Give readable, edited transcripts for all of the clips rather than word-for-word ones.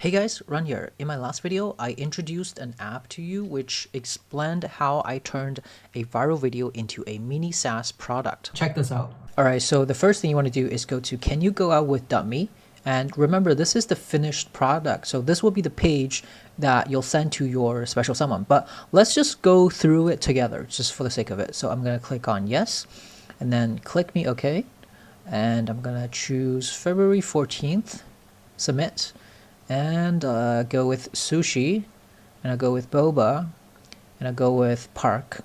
Hey guys, Run here. In my last video, I introduced an app to you which explained how I turned a viral video into a mini SaaS product. Check this out. Alright, so the first thing you want to do is go to Can You Go Out With Me? And remember, this is the finished product. So this will be the page that you'll send to your special someone. But let's just go through it together just for the sake of it. So I'm going to click on yes, and then click me OK. And I'm going to choose February 14th, submit. And go with sushi, and I'll go with boba, and I'll go with park.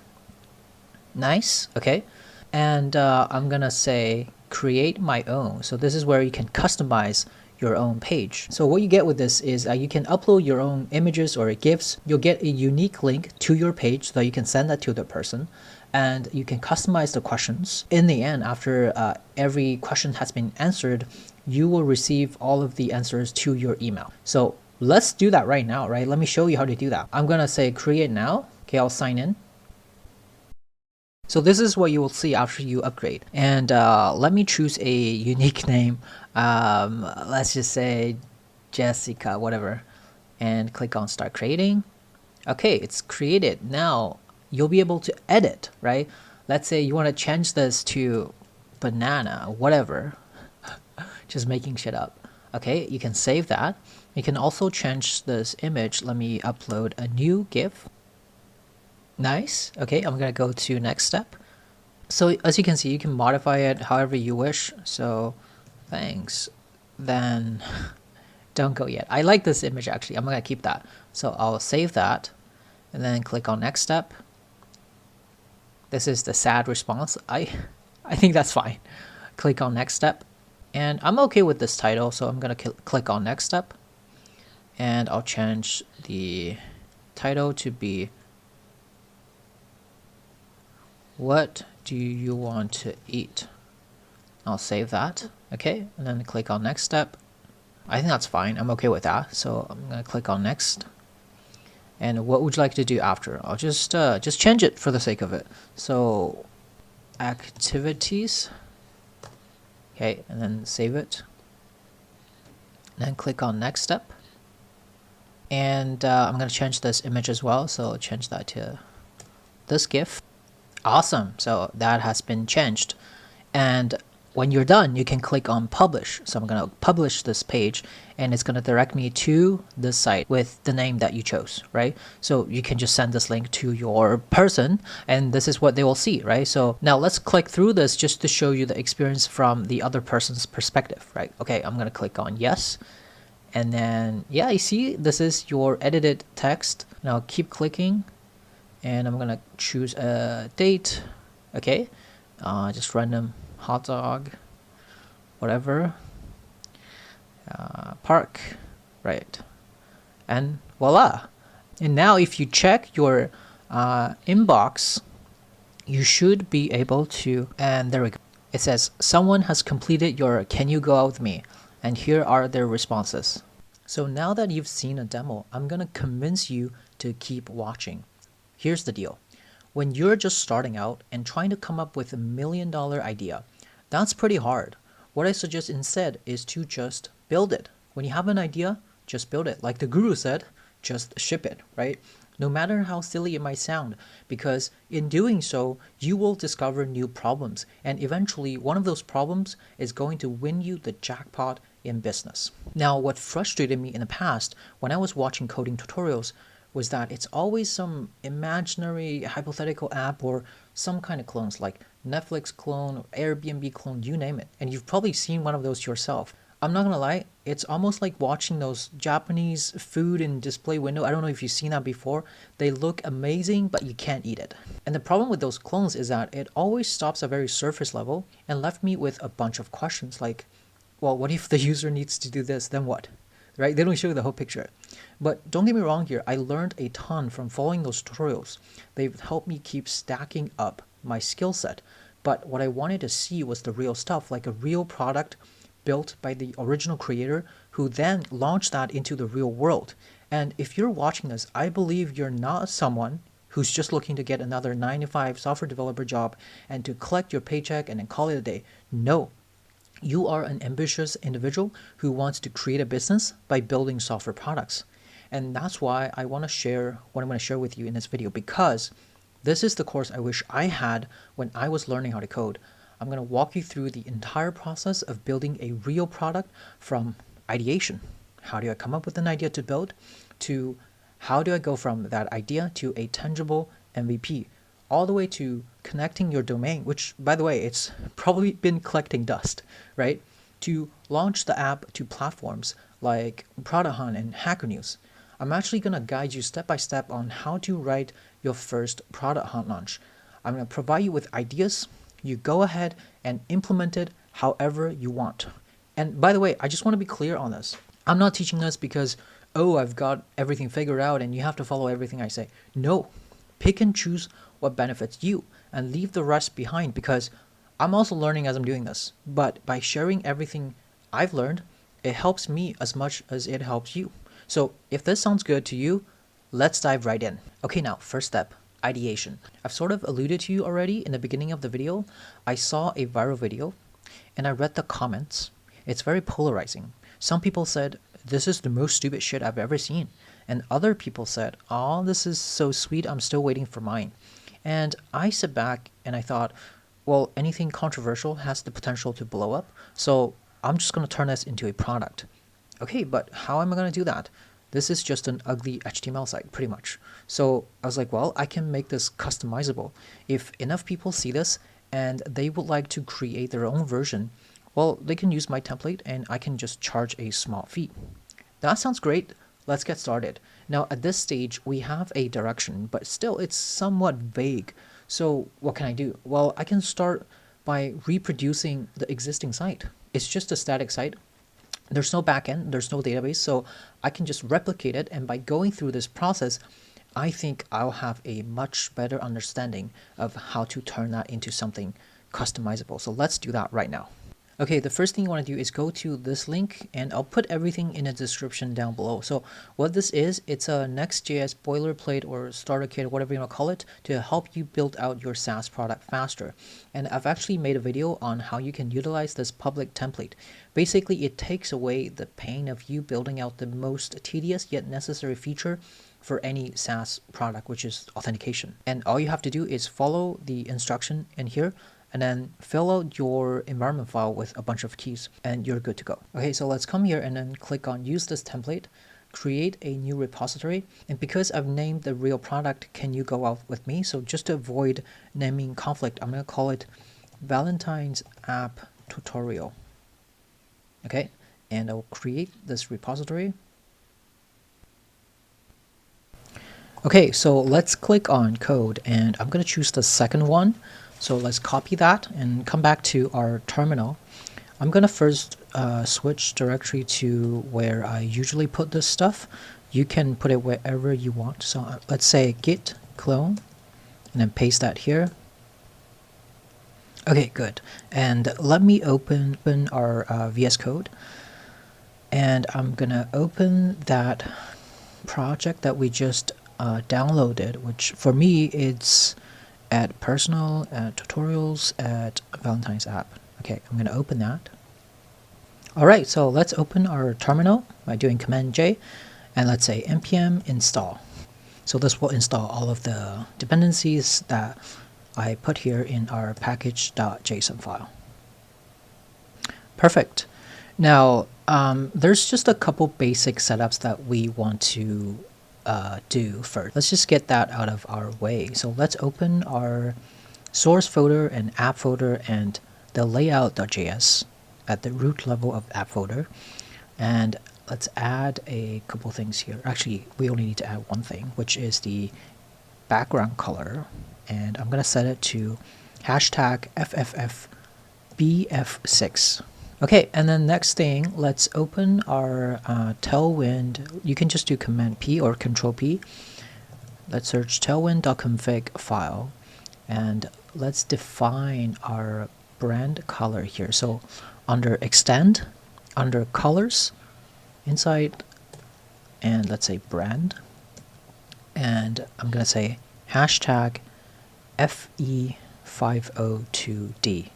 Nice, okay. And I'm gonna say create my own. So this is where you can customize your own page. So what you get with this is you can upload your own images or GIFs. You'll get a unique link to your page so that you can send that to the person, and you can customize the questions. In the end, after every question has been answered, you will receive all of the answers to your email. So let's do that right now, right? Let me show you how to do that. I'm gonna say create now. Okay, I'll sign in. So this is what you will see after you upgrade. And let me choose a unique name. Let's just say Jessica, whatever. And click on start creating. Okay, it's created. Now you'll be able to edit, right? Let's say you want to change this to banana, whatever. Just making shit up. Okay, you can save that. You can also change this image. Let me upload a new GIF. Nice. Okay, I'm gonna go to next step. So as you can see, you can modify it however you wish. So thanks. Then don't go yet. I like this image actually. I'm gonna keep that. So I'll save that and then click on next step. This is the sad response. I think that's fine. Click on next step. And I'm okay with this title, so I'm gonna click on next step. And I'll change the title to be what do you want to eat? I'll save that. Okay, and then click on next step. I think that's fine. I'm okay with that. So I'm gonna click on next. And what would you like to do after? I'll just change it for the sake of it. So activities. Okay, and then save it. And then click on next step. And I'm gonna change this image as well. So I'll change that to this GIF. Awesome. So that has been changed. And when you're done, you can click on publish. So I'm going to publish this page, and it's going to direct me to this site with the name that you chose, right? So you can just send this link to your person, and this is what they will see, right? So now let's click through this just to show you the experience from the other person's perspective, right? Okay, I'm going to click on yes. And then, yeah, you see, this is your edited text. Now keep clicking. And I'm gonna choose a date. Okay, just random hot dog, whatever. Park, right? And voila. And now if you check your inbox, you should be able to, and there we go. It says someone has completed your Can You Go Out With Me? And here are their responses. So now that you've seen a demo, I'm gonna convince you to keep watching. Here's the deal. When you're just starting out and trying to come up with $1 million idea, that's pretty hard. What I suggest instead is to just build it. When you have an idea, just build it. Like the guru said, just ship it, right? No matter how silly it might sound, because in doing so, you will discover new problems. And eventually, one of those problems is going to win you the jackpot in business. Now, what frustrated me in the past when I was watching coding tutorials was that it's always some imaginary hypothetical app or some kind of clones like Netflix clone or Airbnb clone, you name it. And you've probably seen one of those yourself. I'm not gonna lie, it's almost like watching those Japanese food in display window. I don't know if you've seen that before. They look amazing, but you can't eat it. And the problem with those clones is that it always stops at very surface level and left me with a bunch of questions like, well, what if the user needs to do this, then what? Right? They don't show you the whole picture. But don't get me wrong here, I learned a ton from following those tutorials. They've helped me keep stacking up my skill set. But what I wanted to see was the real stuff, like a real product built by the original creator who then launched that into the real world. And if you're watching this, I believe you're not someone who's just looking to get another 9-to-5 software developer job and to collect your paycheck and then call it a day. No. You are an ambitious individual who wants to create a business by building software products. And that's why I want to share what I'm going to share with you in this video, because this is the course I wish I had when I was learning how to code. I'm going to walk you through the entire process of building a real product from ideation. How do I come up with an idea to build, to how do I go from that idea to a tangible MVP, all the way to connecting your domain, which, by the way, it's probably been collecting dust, right? To launch the app to platforms like Product Hunt and Hacker News. I'm actually going to guide you step by step on how to write your first Product Hunt launch. I'm going to provide you with ideas. You go ahead and implement it however you want. And by the way, I just want to be clear on this. I'm not teaching this because, oh, I've got everything figured out and you have to follow everything I say. No, pick and choose what benefits you and leave the rest behind, because I'm also learning as I'm doing this. But by sharing everything I've learned, it helps me as much as it helps you. So if this sounds good to you, let's dive right in. Okay, now, first step, ideation. I've sort of alluded to you already in the beginning of the video. I saw a viral video and I read the comments. It's very polarizing. Some people said, this is the most stupid shit I've ever seen. And other people said, oh, this is so sweet, I'm still waiting for mine. And I sat back and I thought, well, anything controversial has the potential to blow up, so I'm just going to turn this into a product. Okay, but how am I going to do that? This is just an ugly HTML site, pretty much. So I was like, well, I can make this customizable. If enough people see this and they would like to create their own version, well, they can use my template and I can just charge a small fee. That sounds great. Let's get started. Now, at this stage, we have a direction, but still it's somewhat vague. So what can I do? Well, I can start by reproducing the existing site. It's just a static site. There's no backend, there's no database, so I can just replicate it. And by going through this process, I think I'll have a much better understanding of how to turn that into something customizable. So let's do that right now. Okay, the first thing you want to do is go to this link, and I'll put everything in the description down below. So what this is, it's a Next.js boilerplate or starter kit, or whatever you want to call it, to help you build out your SaaS product faster. And I've actually made a video on how you can utilize this public template. Basically, it takes away the pain of you building out the most tedious yet necessary feature for any SaaS product, which is authentication. And all you have to do is follow the instruction in here, and then fill out your environment file with a bunch of keys, and you're good to go. Okay, so let's come here and then click on use this template, create a new repository. And because I've named the real product, can you go out with me? So just to avoid naming conflict, I'm going to call it Valentine's App Tutorial. Okay, and I'll create this repository. Okay, so let's click on code, and I'm going to choose the second one. So let's copy that and come back to our terminal. I'm going to first switch directory to where I usually put this stuff. You can put it wherever you want. So let's say git clone and then paste that here. Okay, good. And let me open our VS Code. And I'm going to open that project that we just downloaded, which for me it's at personal, at tutorials, at Valentine's app. Okay, I'm going to open that. All right, so let's open our terminal by doing Command J, and let's say npm install. So this will install all of the dependencies that I put here in our package.json file. Perfect. Now, there's just a couple basic setups that we want to do first. Let's just get that out of our way. So let's open our source folder and app folder and the layout.js at the root level of app folder. And let's add a couple things here. Actually, we only need to add one thing, which is the background color. And I'm going to set it to hashtag FFFBF6. Okay, and then next thing, let's open our Tailwind. You can just do Command P or Control P. Let's search tailwind.config file, and let's define our brand color here. So under extend, under colors, inside, and let's say brand, and I'm going to say hashtag FE502D.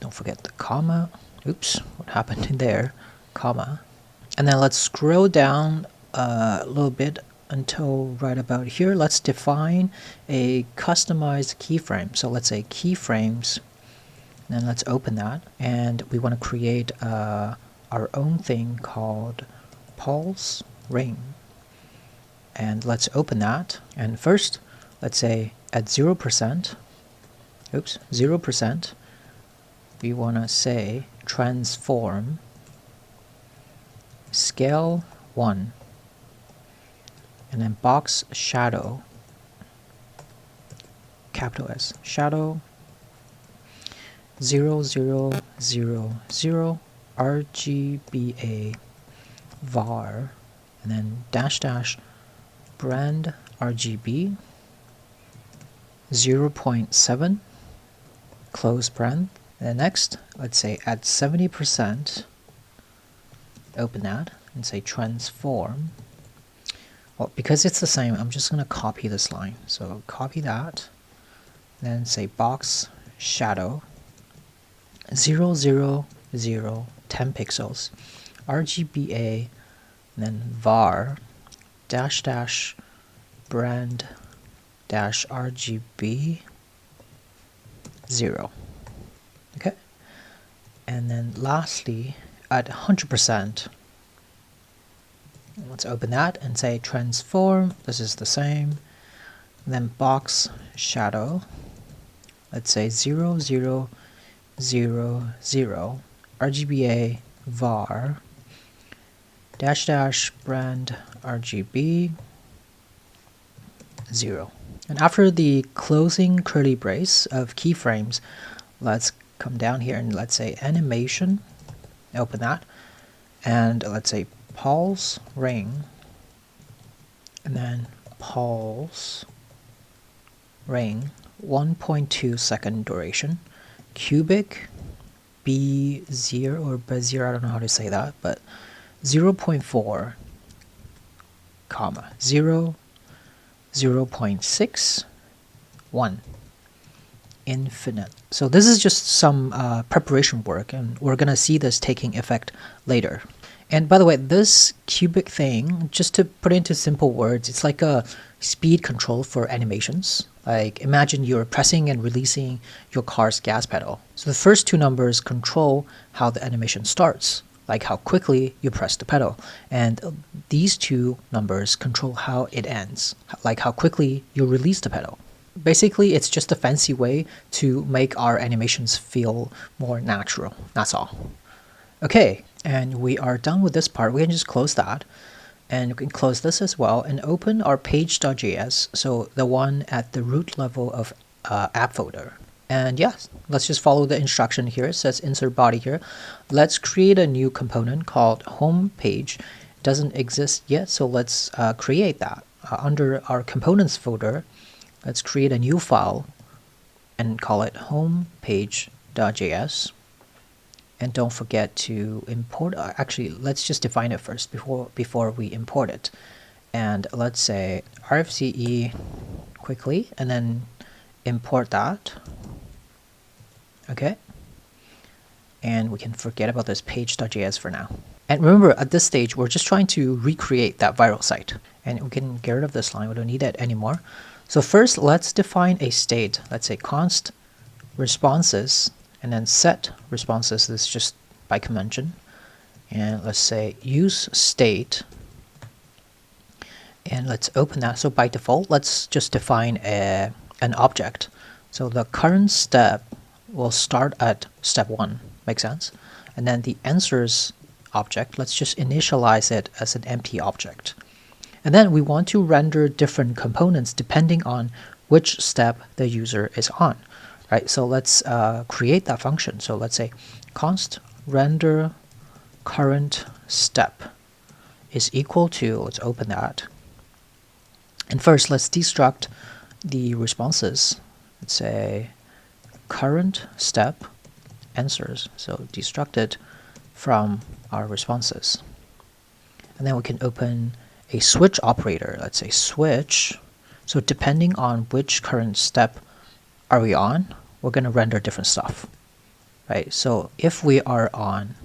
Don't forget the comma. Oops, what happened in there? Comma. And then let's scroll down a little bit until right about here. Let's define a customized keyframe. So let's say keyframes, and then let's open that. And we want to create our own thing called pulse ring. And let's open that. And first, let's say at 0%, oops, 0%, we want to say transform scale 1, and then box shadow, capital S, shadow 0000 RGBA var, and then dash dash brand RGB 0.7 close brand. And then next, let's say at 70%, open that and say transform. Well, because it's the same, I'm just going to copy this line. So copy that, then say box shadow 000 10 pixels RGBA, and then var dash dash brand dash RGB 0. Okay, and then lastly at 100%, let's open that and say transform. This is the same. And then box shadow, let's say 0000 RGBA var dash dash brand RGB 0. And after the closing curly brace of keyframes, let's come down here and let's say animation, open that, and let's say pulse ring, and then pulse ring 1.2 second duration, cubic B0 or B0, I don't know how to say that, but 0.4 comma 0 0.6 1 infinite. So this is just some preparation work, and we're gonna see this taking effect later. And by the way, this cubic thing, just to put into simple words, it's like a speed control for animations. Like imagine you're pressing and releasing your car's gas pedal. So the first two numbers control how the animation starts, like how quickly you press the pedal. And these two numbers control how it ends, like how quickly you release the pedal. Basically, it's just a fancy way to make our animations feel more natural. That's all. Okay, and we are done with this part. We can just close that. And we can close this as well and open our page.js, so the one at the root level of app folder. And yes, let's just follow the instruction here. It says insert body here. Let's create a new component called home page. It doesn't exist yet, so let's create that. Under our components folder, let's create a new file and call it homepage.js. And don't forget to import, actually, let's just define it first before we import it. And let's say rfce quickly, and then import that. Okay. And we can forget about this page.js for now. And remember, at this stage, we're just trying to recreate that viral site. And we can get rid of this line. We don't need it anymore. So first, let's define a state. Let's say const responses, and then set responses. This is just by convention. And let's say use state. And let's open that. So by default, let's just define an object. So the current step will start at step 1. Make sense? And then the answers object, let's just initialize it as an empty object. And then we want to render different components depending on which step the user is on. Right, so let's create that function. So let's say const render current step is equal to, let's open that. And first, let's destruct the responses. Let's say current step answers. So destruct it from our responses. And then we can open a switch operator. Let's say switch. So depending on which current step are we on, we're going to render different stuff. right? So if we are on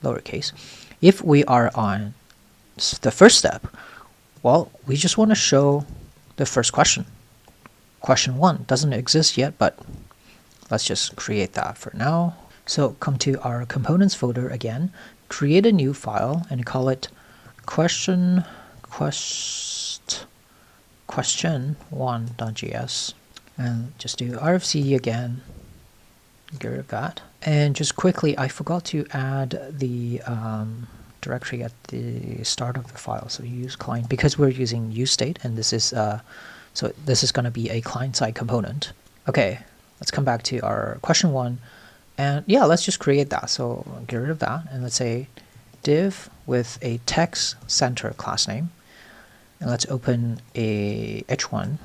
lowercase, if we are on the first step, well, we just want to show the first question. Question 1 doesn't exist yet, but let's just create that for now. So come to our components folder again, create a new file and call it question1.js, and just do RFC again, get rid of that. And just quickly, I forgot to add the directory at the start of the file. So use client, because we're using useState, and this is so this is going to be a client-side component. Okay, let's come back to our question 1, and yeah, let's just create that. So get rid of that, and let's say div with a text center class name, and let's open a h1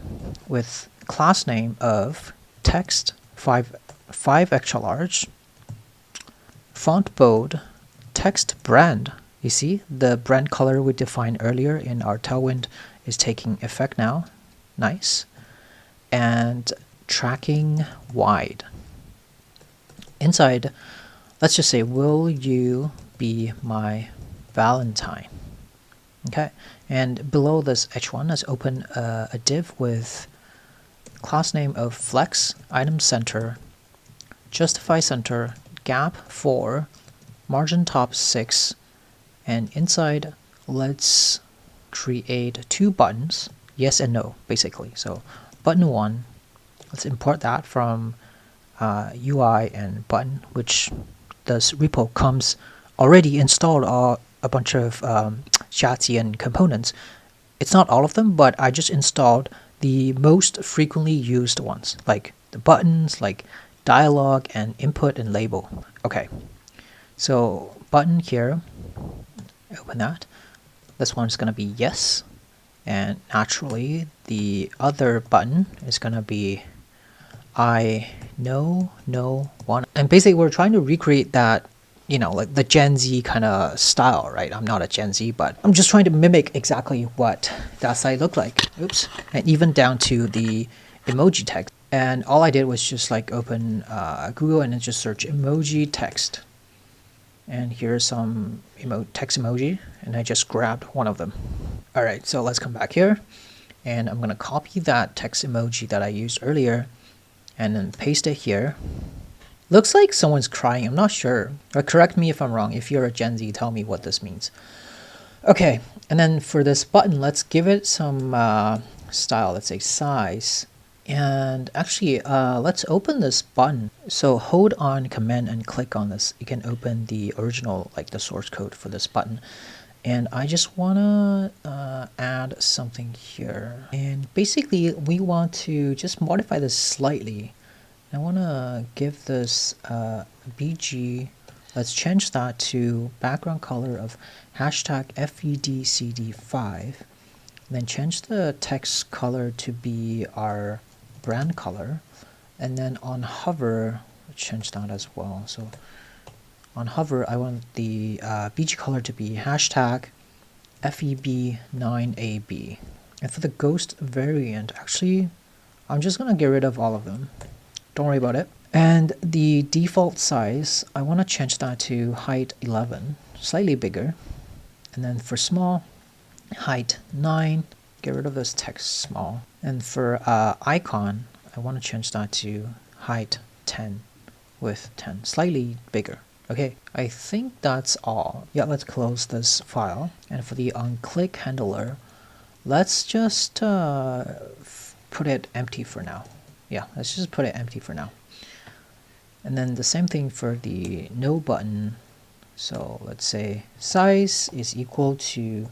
with class name of text 5 extra large, font bold, text brand. You see the brand color we defined earlier in our tailwind is taking effect now. Nice. And tracking wide. Inside, let's just say, will you be my Valentine? Okay. And below this h1, let's open a div with class name of flex, item center, justify center, gap 4, margin top 6, and inside let's create 2 buttons, yes and no, basically. So button 1, let's import that from UI and button, which this repo comes already installed a bunch of chassis and components. It's not all of them, but I just installed the most frequently used ones, like the buttons, like dialog and input and label. Okay, so button here, open that. This one's going to be yes, and naturally the other button is going to be I know no one. And basically we're trying to recreate that, you know, like the Gen Z kind of style, right? I'm not a Gen Z, but I'm just trying to mimic exactly what that site looked like. Oops. And even down to the emoji text. And all I did was just like open Google and then just search emoji text. And here's some text emoji, and I just grabbed one of them. All right, so let's come back here, and I'm gonna copy that text emoji that I used earlier, and then paste it here. Looks like someone's crying, I'm not sure. Or correct me if I'm wrong. If you're a Gen Z, tell me what this means. Okay, and then for this button, let's give it some style. Let's say size. And actually, let's open this button. So hold on Command and click on this. You can open the original, like the source code for this button. And I just want to add something here. And basically, we want to just modify this slightly. I want to give this BG. Let's change that to background color of hashtag FEDCD5. Then change the text color to be our brand color, and then on hover change that as well. So on hover I want the BG color to be hashtag FEB9AB. And for the ghost variant, actually I'm just gonna get rid of all of them, don't worry about it. And the default size, I want to change that to height 11, slightly bigger. And then for small, height 9, get rid of this text small. And for icon, I want to change that to height 10 with 10, slightly bigger. Okay, I think that's all. Yeah, let's close this file. And for the onClick handler, let's just put it empty for now. Yeah, let's just put it empty for now. And then the same thing for the no button. So let's say size is equal to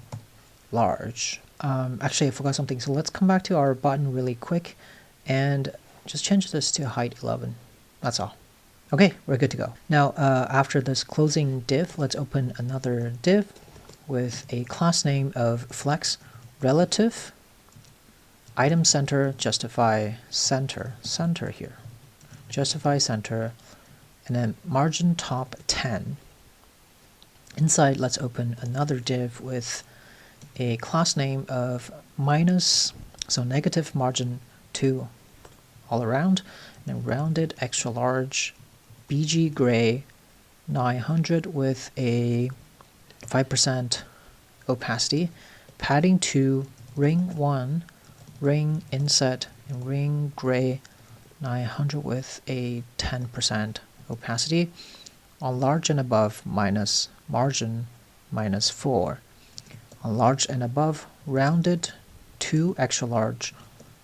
large. Actually, I forgot something. So let's come back to our button really quick and just change this to height 11. That's all. Okay, we're good to go. Now, after this closing div, let's open another div with a class name of flex relative item center justify center here. Justify center, and then margin top 10. Inside, let's open another div with a class name of minus, so negative margin 2 all around, and then rounded extra large BG gray 900 with a 5% opacity, padding 2, ring 1, ring inset, and ring gray 900 with a 10% opacity, on large and above minus margin minus 4, on large and above rounded 2 extra large,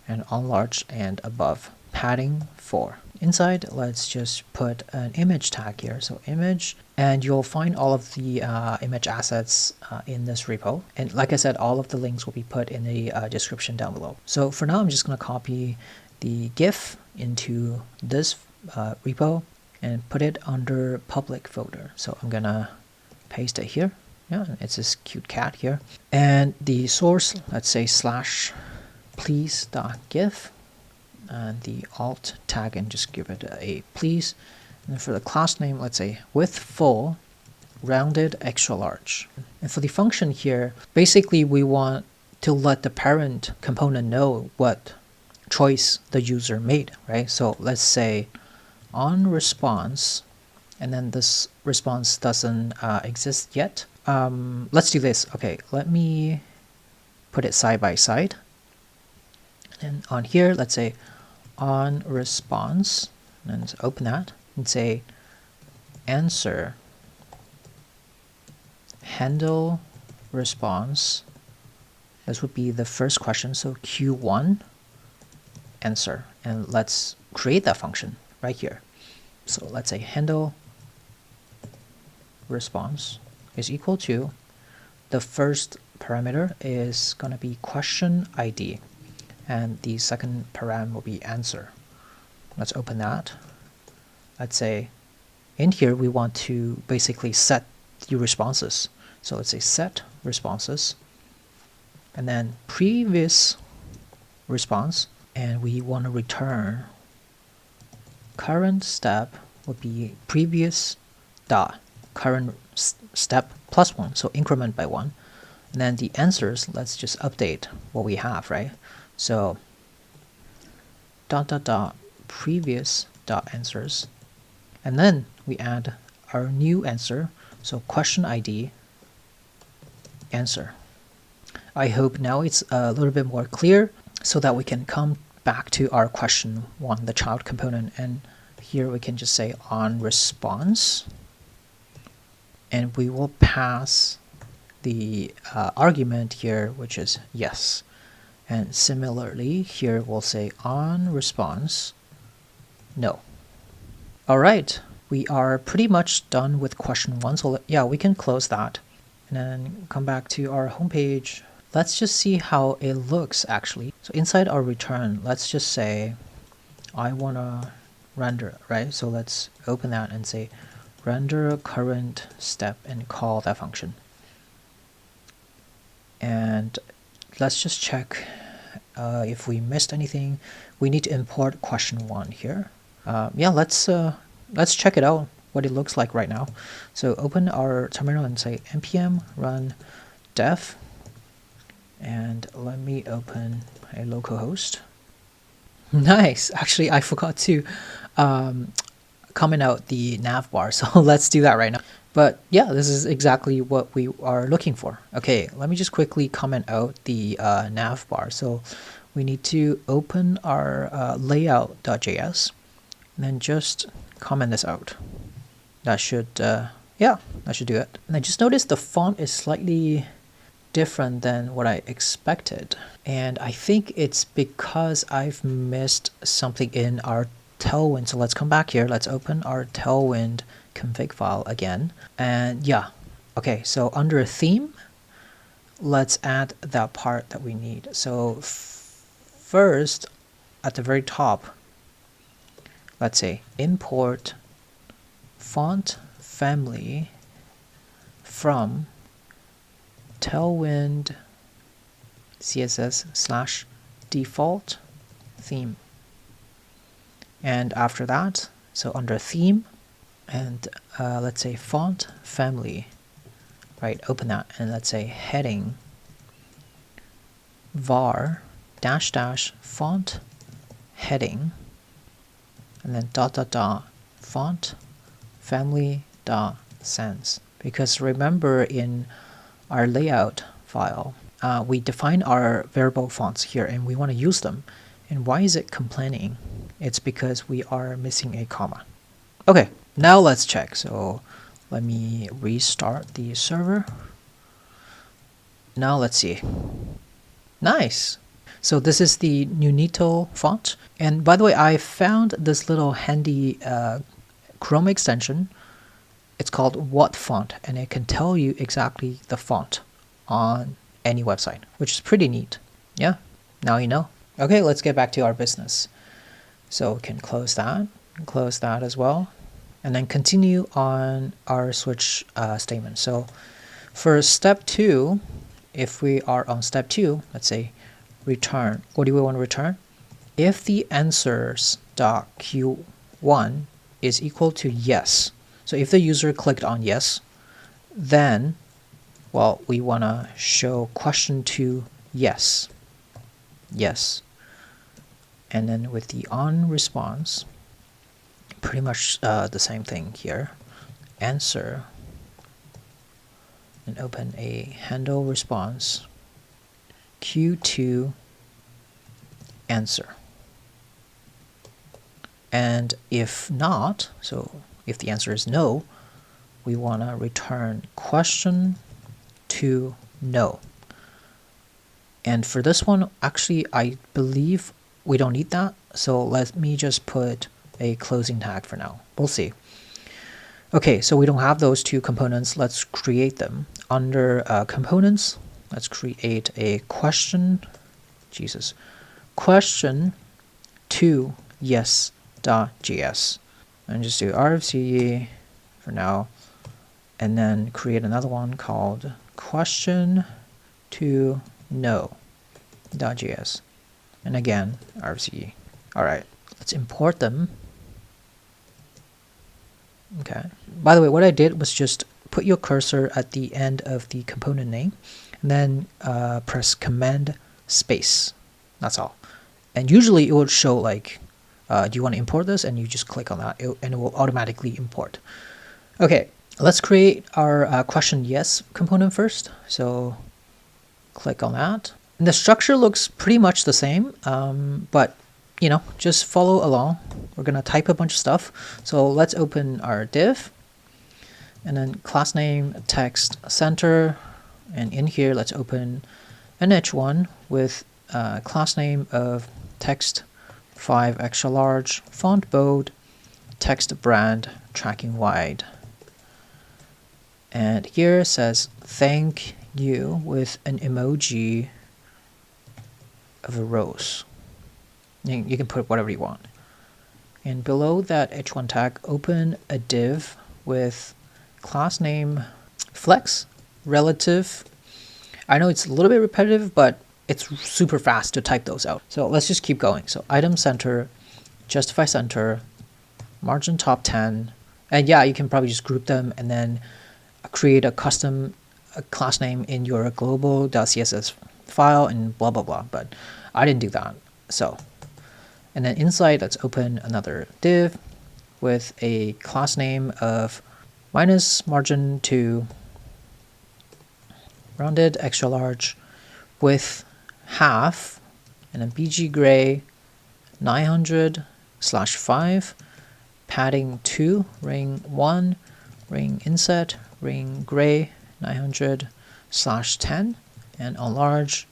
and on large and above padding 4. Inside, let's just put an image tag here. So image, and you'll find all of the image assets in this repo. And like I said, all of the links will be put in the description down below. So for now, I'm just going to copy the GIF into this repo and put it under public folder. So I'm going to paste it here. Yeah, it's this cute cat here. And the source, let's say /please.gif. And the alt tag, and just give it a please. And for the class name, let's say with full rounded extra large. And for the function here, basically we want to let the parent component know what choice the user made, right? So let's say on response, and then this response doesn't exist yet. Let's do this. Okay, let me put it side by side. And on here, let's say on response, and let's open that and say answer handle response. This would be the first question, so Q1 answer, and let's create that function right here. So let's say handle response is equal to, the first parameter is going to be question ID, and the second param will be answer. Let's open that. Let's say in here we want to basically set the responses. So let's say set responses, and then previous response, and we want to return current step would be previous dot current step plus 1, so increment by 1. And then the answers, let's just update what we have, right? So previous answers, and then we add our new answer, so question ID answer. I hope now it's a little bit more clear, so that we can come back to our question 1, the child component, and here we can just say on response, and we will pass the argument here, which is yes. And similarly, here we'll say on response, no. All right, we are pretty much done with question 1. So yeah, we can close that and then come back to our homepage. Let's just see how it looks actually. So inside our return, let's just say I want to render, right? So let's open that and say render current step and call that function. And let's just check if we missed anything. We need to import question 1 here. Yeah, let's check it out, what it looks like right now. So open our terminal and say npm run dev, and let me open a localhost. Nice. Actually, I forgot to comment out the nav bar, so let's do that right now. But yeah, this is exactly what we are looking for. Okay, let me just quickly comment out the nav bar. So we need to open our layout.js and then just comment this out. That should, yeah, that should do it. And I just noticed the font is slightly different than what I expected. And I think it's because I've missed something in our Tailwind. So let's come back here. Let's open our Tailwind config file again. And yeah, okay, so under theme, let's add that part that we need. So first, at the very top, let's say import font family from Tailwind CSS / default theme. And after that, so under theme, and let's say font family, right? Open that, and let's say heading var -- font heading, and then .. font family.sans, because remember in our layout file, we define our variable fonts here and we want to use them. And why is it complaining? It's because we are missing a comma. Okay, now let's check. So let me restart the server. Now let's see. Nice. So this is the Nunito font. And by the way, I found this little handy Chrome extension. It's called What Font, and it can tell you exactly the font on any website, which is pretty neat. Yeah, now you know. Okay, let's get back to our business. So we can close that as well, and then continue on our switch statement. So for step 2, if we are on step 2, let's say return. What do we want to return? If the answers.q1 is equal to yes, so if the user clicked on yes, then, well, we want to show question 2 yes. Yes. And then with the on response, pretty much the same thing here. Answer, and open a handle response, Q2 answer. And if not, so if the answer is no, we want to return question to no. And for this one, actually, I believe we don't need that. So let me just put a closing tag for now. We'll see. Okay, so we don't have those two components. Let's create them. Under components, let's create a question to yes.js. And just do RFCE for now. And then create another one called question to no.js. And again, RFCE. All right, let's import them. Okay. By the way, what I did was just put your cursor at the end of the component name, and then press Command space. That's all. And usually it would show like, do you want to import this? And you just click on that, and it will automatically import. Okay, let's create our question yes component first. So click on that. And the structure looks pretty much the same, but you know, just follow along. We're gonna type a bunch of stuff. So let's open our div, and then class name text center, and in here let's open an h1 with class name of text 5 extra large, font bold, text brand, tracking wide. And here it says thank you with an emoji of a rose. You can put whatever you want. And below that h1 tag, open a div with class name flex relative. I know it's a little bit repetitive, but it's super fast to type those out. So let's just keep going. So item center, justify center, margin top 10. And yeah, you can probably just group them and then create a custom class name in your global.css file and blah, blah, blah. But I didn't do that. So, and then inside, let's open another div with a class name of minus margin to rounded extra large with half, and then bg gray 900/5, padding 2, ring 1, ring inset, ring gray 900/10, and on large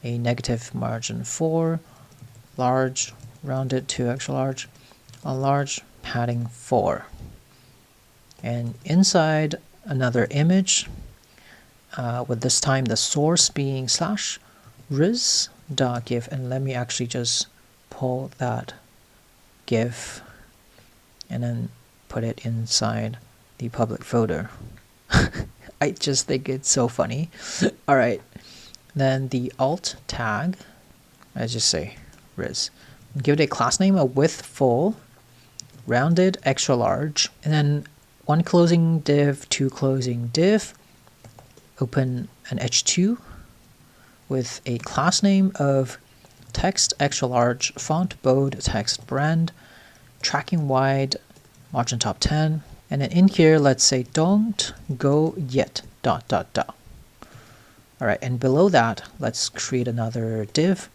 a negative margin 4, large rounded to extra large, on large padding 4. And inside another image, with this time the source being /ris.gif, and let me actually just pull that GIF and then put it inside the public folder. I just think it's so funny. All right, then the alt tag, I just say ris. Give it a class name, a width full, rounded extra large, and then one closing div, two closing div. Open an h2 with a class name of text extra large, font bold, text brand, tracking wide, margin top 10, And then in here, let's say don't go yet, dot, dot, dot. All right, and below that, let's create another div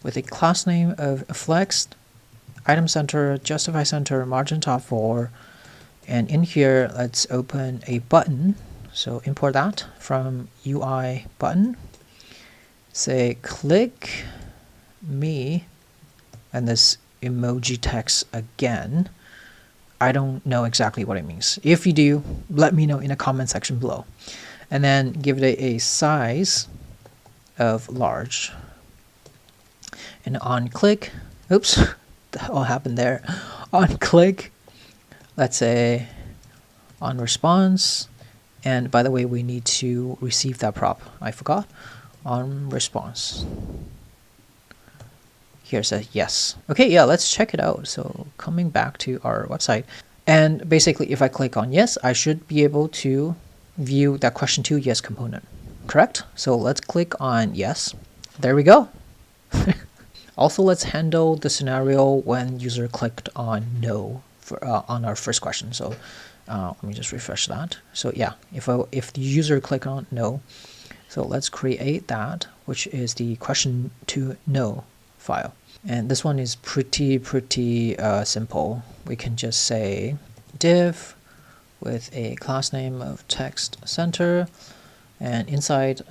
with a class name of flex, item center, justify center, margin top 4. And in here, let's open a button. So import that from UI button. Say click me, and this emoji text again. I don't know exactly what it means. If you do, let me know in the comment section below. And then give it a size of large. And on click, oops, what happened there? On click, let's say on response. And by the way, we need to receive that prop. I forgot. On response. Here says yes. Okay, yeah, let's check it out. So coming back to our website. And basically, if I click on yes, I should be able to view that question 2 yes component. Correct? So let's click on yes. There we go. Also, let's handle the scenario when user clicked on no for, on our first question. So let me just refresh that. So yeah, if the user click on no, so let's create that, which is the question to no file. And this one is pretty simple. We can just say div with a class name of text center, and inside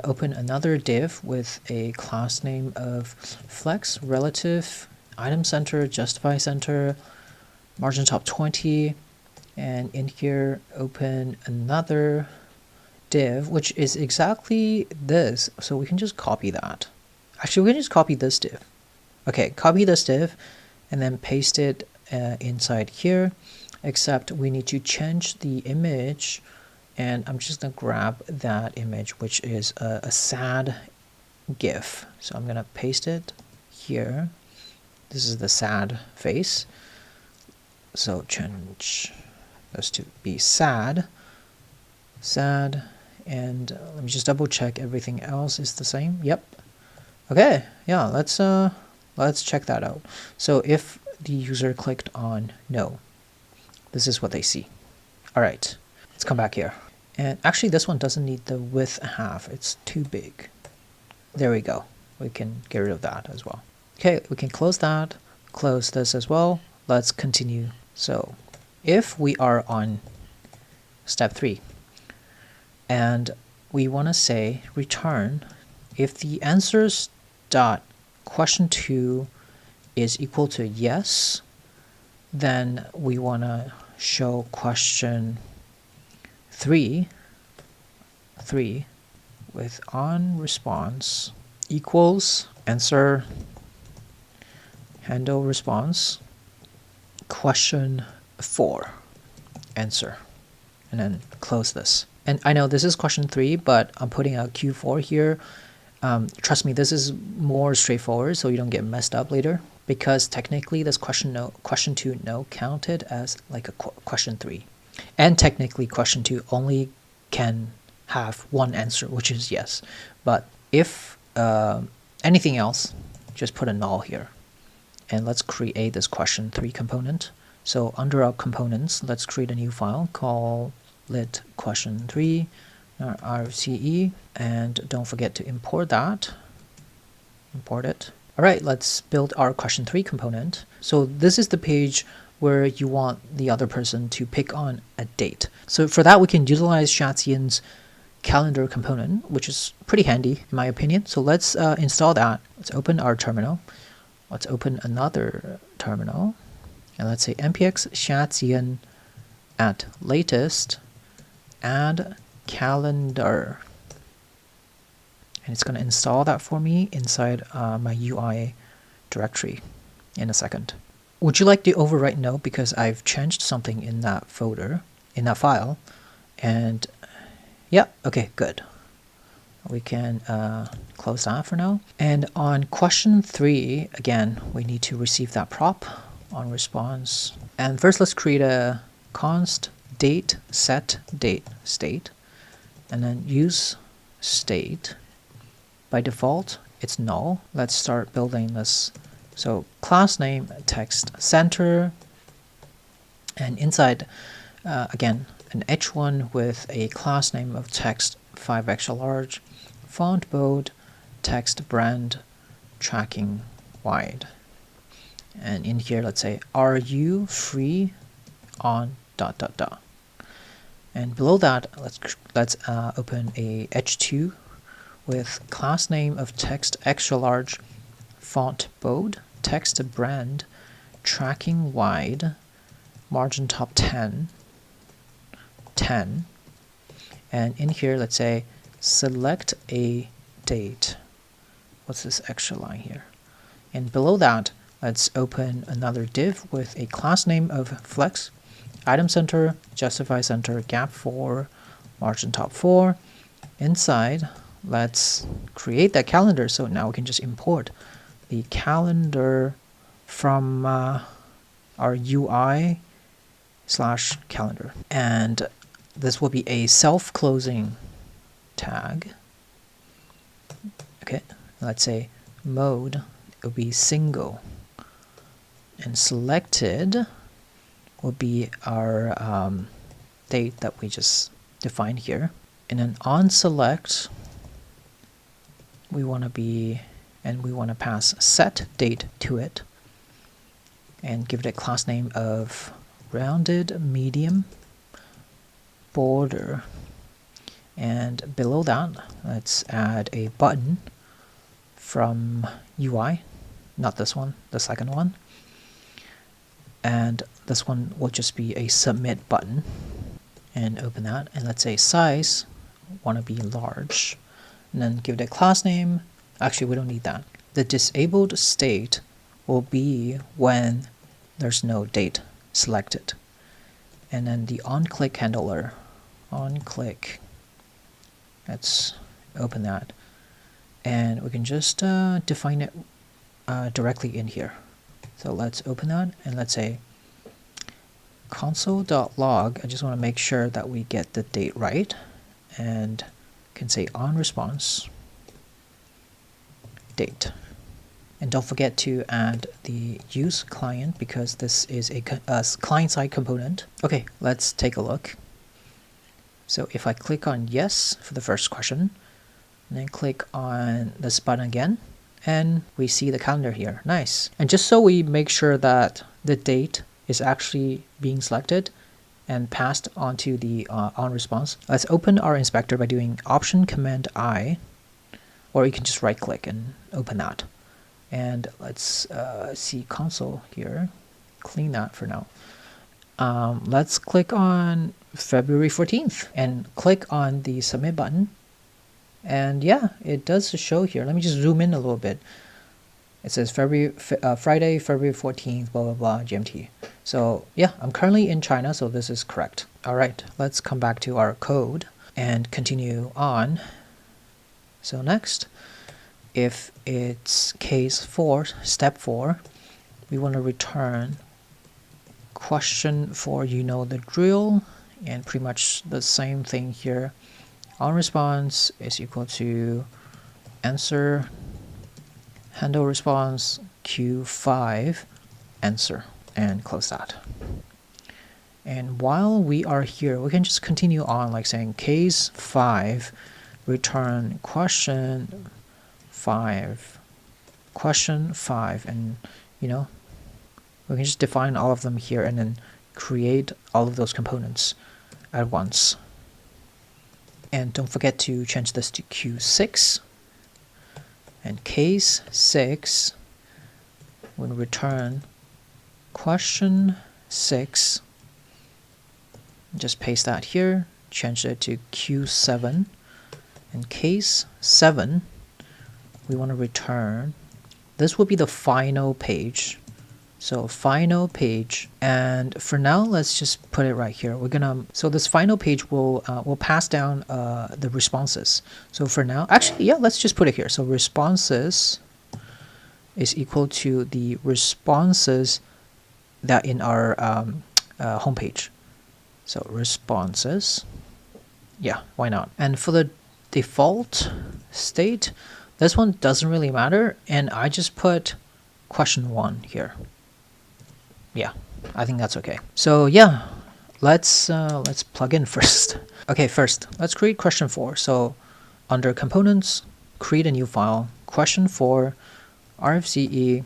open another div with a class name of flex relative item center, justify center, margin top 20, and in here open another div which is exactly this. So we can just copy that. Actually, we can just copy this div. Okay, copy this div and then paste it inside here, except we need to change the image. And I'm just going to grab that image, which is a sad GIF. So I'm going to paste it here. This is the sad face. So change this to be sad. Sad. And let me just double check everything else is the same. Yep. Okay. Yeah, let's check that out. So if the user clicked on no, this is what they see. All right. Let's come back here. And actually this one doesn't need the width half. It's too big. There we go. We can get rid of that as well. Okay, we can close that. Close this as well. Let's continue. So if we are on step 3 and we want to say return if the answers dot question 2 is equal to yes, then we want to show question 3 with on response equals answer handle response question 4 answer, and then close this. And I know this is question 3, but I'm putting a Q4 here. Trust me, this is more straightforward, so you don't get messed up later, because technically this question 2 no counted as like a question 3, and technically question 2 only can have one answer, which is yes. But if anything else, just put a null here. And let's create this question 3 component. So under our components, let's create a new file, call it question 3 RCE, and don't forget to import that. Import it. All right, let's build our question 3 component. So this is the page where you want the other person to pick on a date. So for that, we can utilize Shatsian's calendar component, which is pretty handy in my opinion. So let's install that. Let's open our terminal. Let's open another terminal, and let's say npx Shatsian at latest add calendar, and it's going to install that for me inside my UI directory in a second. Would you like to overwrite no, because I've changed something in that folder, in that file, and yeah, okay, good. We can close that for now. And on question 3, again, we need to receive that prop on response. And first, let's create a const date set date state, and then use state. By default, it's null. Let's start building this. So class name text center, And inside, again, an h1 with a class name of text 5 extra large, font bold, text brand, tracking wide. And in here, let's say, are you free on ... And below that, let's open a h2 with class name of text extra large, font bold, text brand, tracking wide, margin top 10, and in here, let's say, select a date. What's this extra line here? And below that, let's open another div with a class name of flex, item center, justify center, gap 4, margin top 4. Inside, let's create that calendar. So now we can just import the calendar from our UI / calendar. And this will be a self-closing tag. Okay, let's say mode will be single, and selected will be our date that we just defined here. And then on select, we want to pass set date to it, and give it a class name of rounded medium border. And below that, let's add a button from UI, not this one, the second one. And this one will just be a submit button. And open that, and let's say size, want to be large. And then give it a class name. Actually, we don't need that. The disabled state will be when there's no date selected. And then the on-click handler, on-click, let's open that. And we can just define it directly in here. So let's open that, and let's say console.log. I just want to make sure that we get the date right, and can say on response date. And don't forget to add the use client, because this is a client-side component. Okay, let's take a look. So if I click on yes for the first question, and then click on this button again, and we see the calendar here. Nice. And just so we make sure that the date is actually being selected and passed onto the on response, let's open our inspector by doing Option Command I, or you can just right click and open that. And let's see console here, clean that for now. Let's click on February 14th and click on the submit button. And yeah, it does show here. Let me just zoom in a little bit. It says Friday, February 14th, blah, blah, blah, GMT. So yeah, I'm currently in China, so this is correct. All right, let's come back to our code and continue on. So next, if it's case 4, step 4, we want to return question for you know the drill, and pretty much the same thing here. On response is equal to answer handle response Q5 answer, and close that. And while we are here, we can just continue on like saying case 5 return question 5, and you know, we can just define all of them here and then create all of those components at once. And don't forget to change this to Q6. And case 6 will return question 6. Just paste that here, change it to Q7. And case 7, we want to return, this will be the final page. So final page, and for now, let's just put it right here. We're gonna, so this final page will pass down the responses. So for now, actually, yeah, let's just put it here. So responses is equal to the responses that in our homepage. So responses, yeah, why not? And for the default state, this one doesn't really matter, and I just put question 1 here. Yeah, I think that's okay. So yeah, let's plug in first. Okay, first let's create question 4. So under components, create a new file, question 4, RFCE,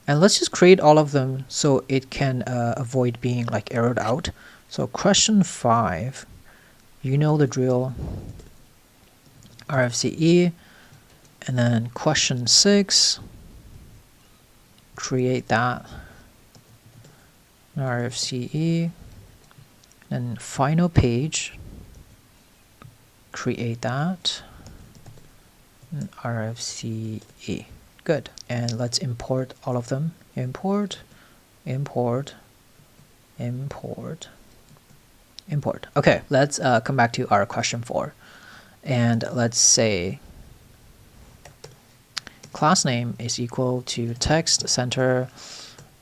and let's just create all of them so it can avoid being like arrowed out. So question 5, you know the drill, RFCE, and then question 6, create that, RFCE, and final page, create that, and RFCE. Good. And let's import all of them. Import, import, import, import. Okay, let's come back to our question 4. And let's say class name is equal to text center,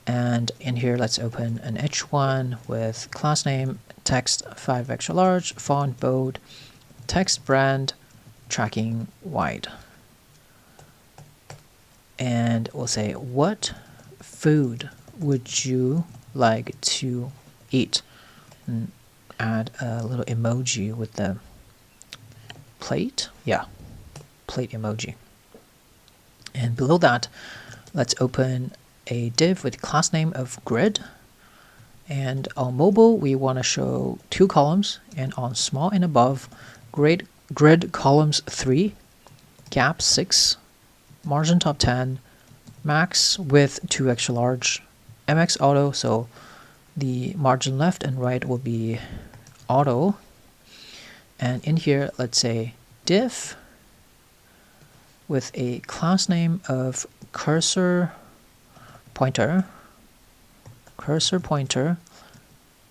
and in here let's open an h1 with class name text 5 extra large, font bold, text brand tracking wide, and we'll say what food would you like to eat, and add a little emoji with the plate. Yeah, plate emoji. And below that, let's open a div with class name of grid. And on mobile, we want to show 2 columns. And on small and above, grid columns 3, gap 6, margin top 10, max width 2 extra large, MX auto. So the margin left and right will be auto. And in here, let's say div with a class name of cursor pointer.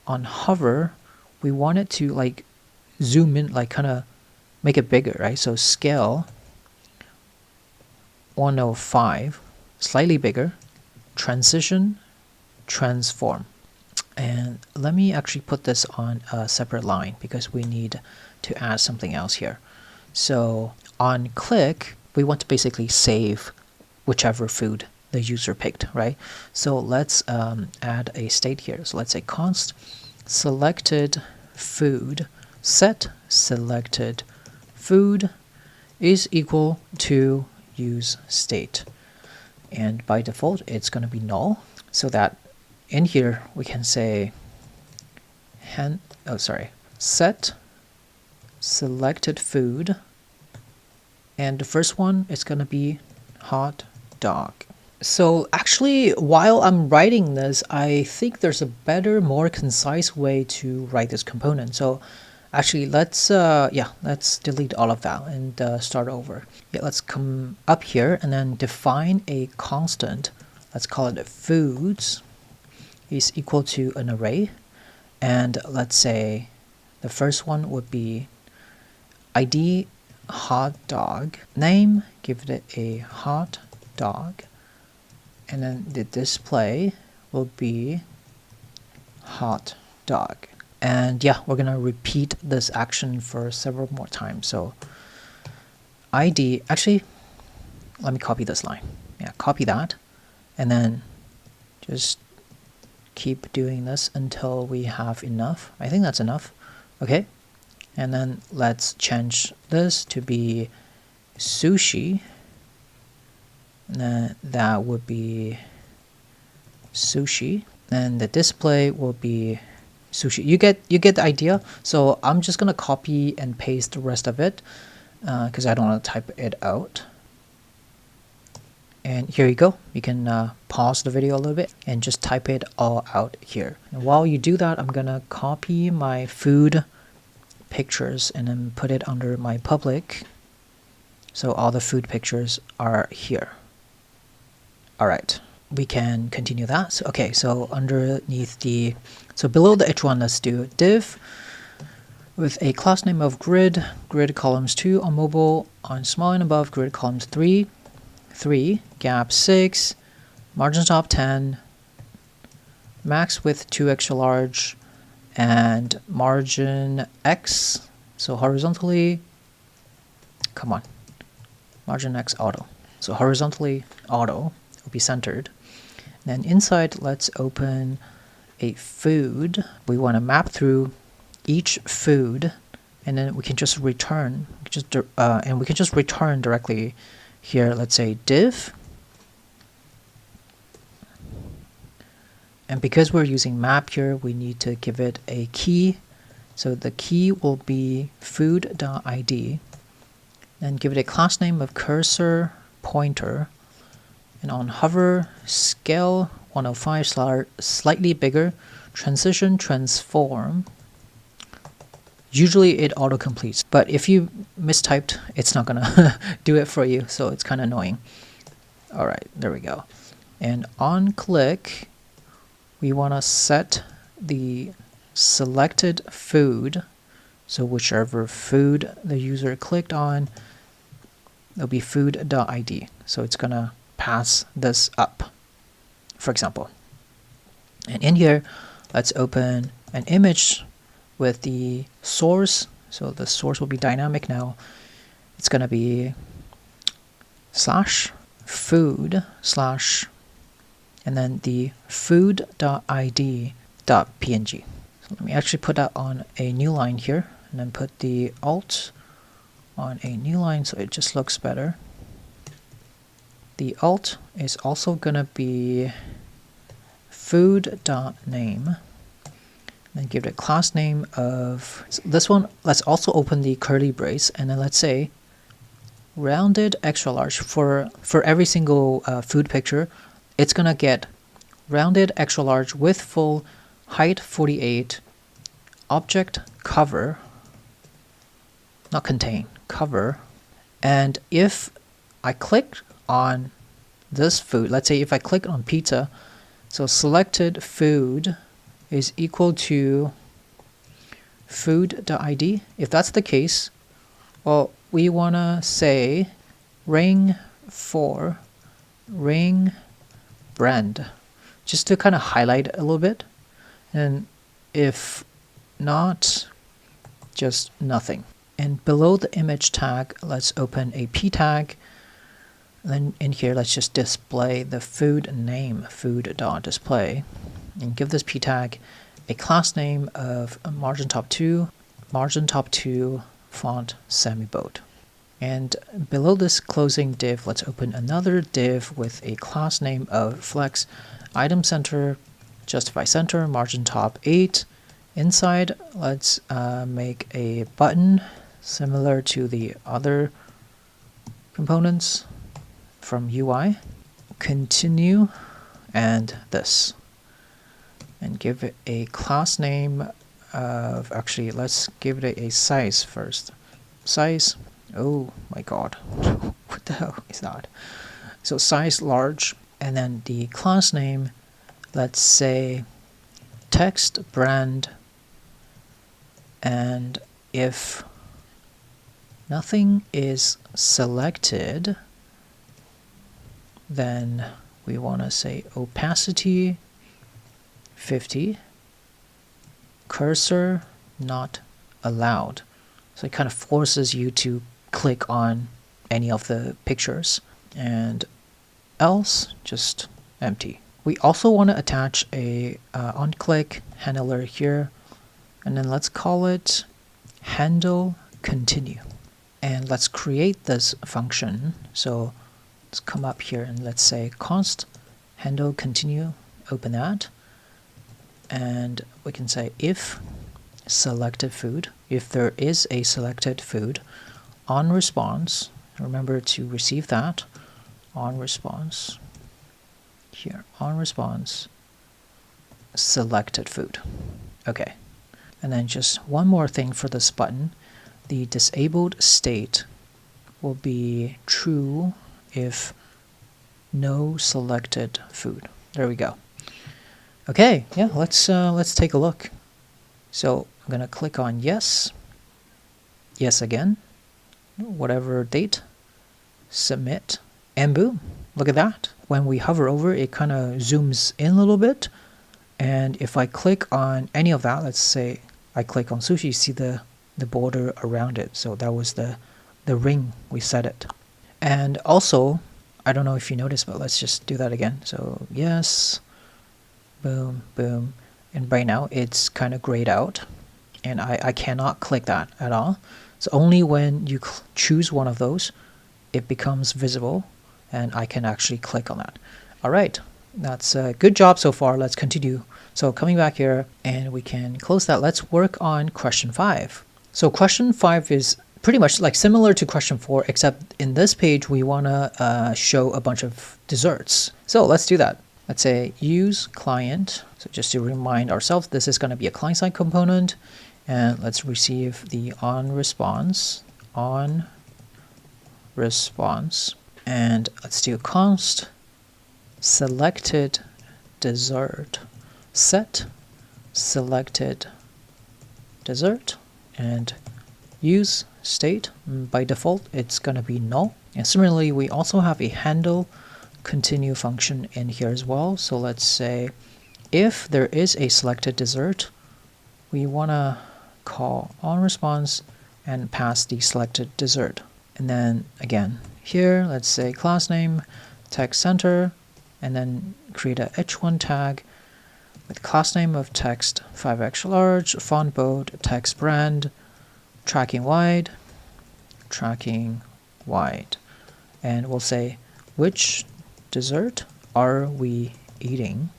On hover, we want it to like zoom in, like kind of make it bigger, right? So scale 105, slightly bigger, transition, transform. And let me actually put this on a separate line because we need to add something else here. So on click, we want to basically save whichever food the user picked, right? So let's add a state here. So let's say const selected food set selected food is equal to use state, and by default it's going to be null, so that in here we can say set selected food, and the first one is going to be hot dog. So actually, while I'm writing this, I think there's a better, more concise way to write this component. So actually, let's delete all of that and start over. Yeah, let's come up here and then define a constant. Let's call it foods is equal to an array, and let's say the first one would be ID hot dog, name, give it a hot dog, and then the display will be hot dog. And yeah, we're gonna repeat this action for several more times. So ID, actually, let me copy this line. Yeah, copy that, and then just keep doing this until we have enough. I think that's enough. Okay, and then let's change this to be sushi. And then that would be sushi, and the display will be sushi. You get the idea. So I'm just gonna copy and paste the rest of it because I don't want to type it out. And here you go. You can pause the video a little bit and just type it all out here. And while you do that, I'm gonna copy my food pictures and then put it under my public, so all the food pictures are here. All right, we can continue that. So, okay, so underneath so below the h1, let's do div with a class name of grid columns 2 on mobile, on small and above, grid columns 3, gap 6, margin top 10, max width 2 extra large, and margin X, so horizontally, come on, margin X auto. So horizontally auto will be centered. Then inside, let's open a food. We want to map through each food, and then we can just return, and we can just return directly here. Let's say div, and because we're using map here, we need to give it a key. So the key will be food.id, and give it a class name of cursor pointer, and on hover, scale 105 slightly bigger, transition transform. Usually it auto completes, but if you mistyped, it's not gonna do it for you, so it's kind of annoying. All right, there we go. And on click, we want to set the selected food, so whichever food the user clicked on, it'll be food.id. So it's gonna pass this up, for example. And in here, let's open an image with the source. So the source will be dynamic now. It's gonna be /food/ and then the food.id.png. So let me actually put that on a new line here, and then put the alt on a new line so it just looks better. The alt is also gonna be food.name. Then give it a class name of this one. Let's also open the curly brace, and then let's say rounded extra large. For every single food picture, it's gonna get rounded extra large with full height 48, object cover, not contain, cover. And if I click on this food, let's say if I click on pizza, so selected food is equal to food.id. If that's the case, well, we want to say ring brand, just to kind of highlight a little bit. And if not, just nothing. And below the image tag, let's open a p tag. Then in here, let's just display the food name, food.display, and give this p tag a class name of margin top 2 font semi-bold. And below this closing div, let's open another div with a class name of flex item center, justify center, margin top 8. Inside, let's make a button similar to the other components from UI, continue, and this. And give it a class name of, actually, let's give it a size first. Size, oh my god, what the hell is that? So size large, and then the class name, let's say text brand, and if nothing is selected, then we want to say opacity 50, cursor not allowed. So it kind of forces you to click on any of the pictures, and else just empty. We also want to attach a on-click handler here, and then let's call it handle continue. And let's create this function. So let's come up here and let's say const handle continue, open that. And we can say if selected food, if there is a selected food, on response, remember to receive that, on response, here, on response, selected food. Okay. And then just one more thing for this button, the disabled state will be true if no selected food. There we go. Okay, yeah, let's take a look. So I'm gonna click on yes, yes again, whatever date, submit, and boom, look at that. When we hover over, it kind of zooms in a little bit, and if I click on any of that, let's say I click on sushi, you see the border around it. So that was the ring we set it. And also, I don't know if you noticed, but let's just do that again. So yes, boom, boom. And right now it's kind of grayed out, and I cannot click that at all. So only when you choose one of those, it becomes visible, and I can actually click on that. All right, that's a good job so far. Let's continue. So coming back here, and we can close that. Let's work on question 5. So question 5 is pretty much like similar to question 4, except in this page we want to show a bunch of desserts. So let's do that. Let's say use client. So just to remind ourselves, this is going to be a client-side component, and let's receive the on response, and let's do const selected dessert, set selected dessert, and use state. By default it's going to be null. And similarly, we also have a handle continue function in here as well. So let's say if there is a selected dessert, we want to call on response and pass the selected dessert. And then again here, let's say class name text center, and then create a h1 tag with class name of text 5 extra large, font bold, text brand, tracking wide, and we'll say which dessert are we eating,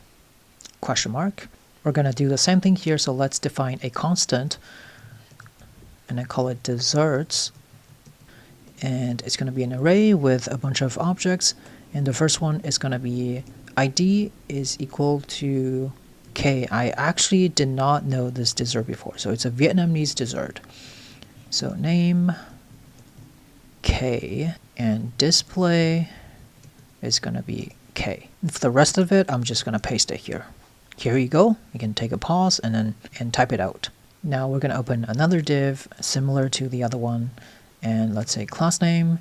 question mark. We're going to do the same thing here, so let's define a constant and then call it desserts, and it's going to be an array with a bunch of objects, and the first one is going to be id is equal to k. I actually did not know this dessert before, so it's a Vietnamese dessert. So name k, and display is going to be k. For the rest of it, I'm just going to paste it here. Here you go. You can take a pause and type it out. Now we're going to open another div similar to the other one, and let's say class name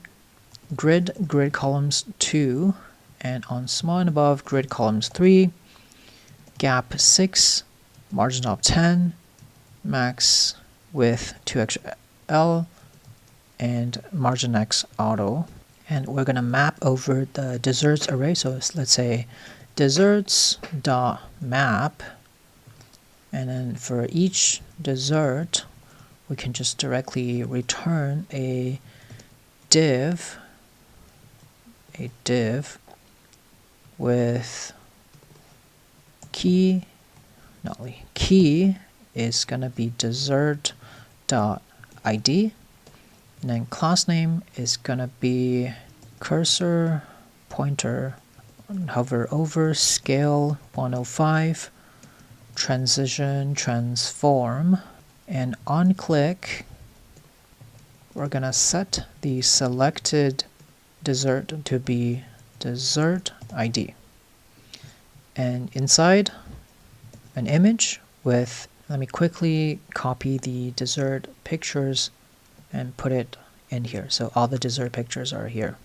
grid columns 2, and on small and above grid columns 3, gap 6, margin top 10, max width 2xl, and margin x auto. And we're going to map over the desserts array. So let's say desserts.map, and then for each dessert we can just directly return a div with key is going to be dessert.id, and then class name is going to be cursor pointer, hover over scale 105, transition transform, and on click we're going to set the selected dessert to be dessert id, and inside an image with, let me quickly copy the dessert pictures and put it in here. So all the dessert pictures are here.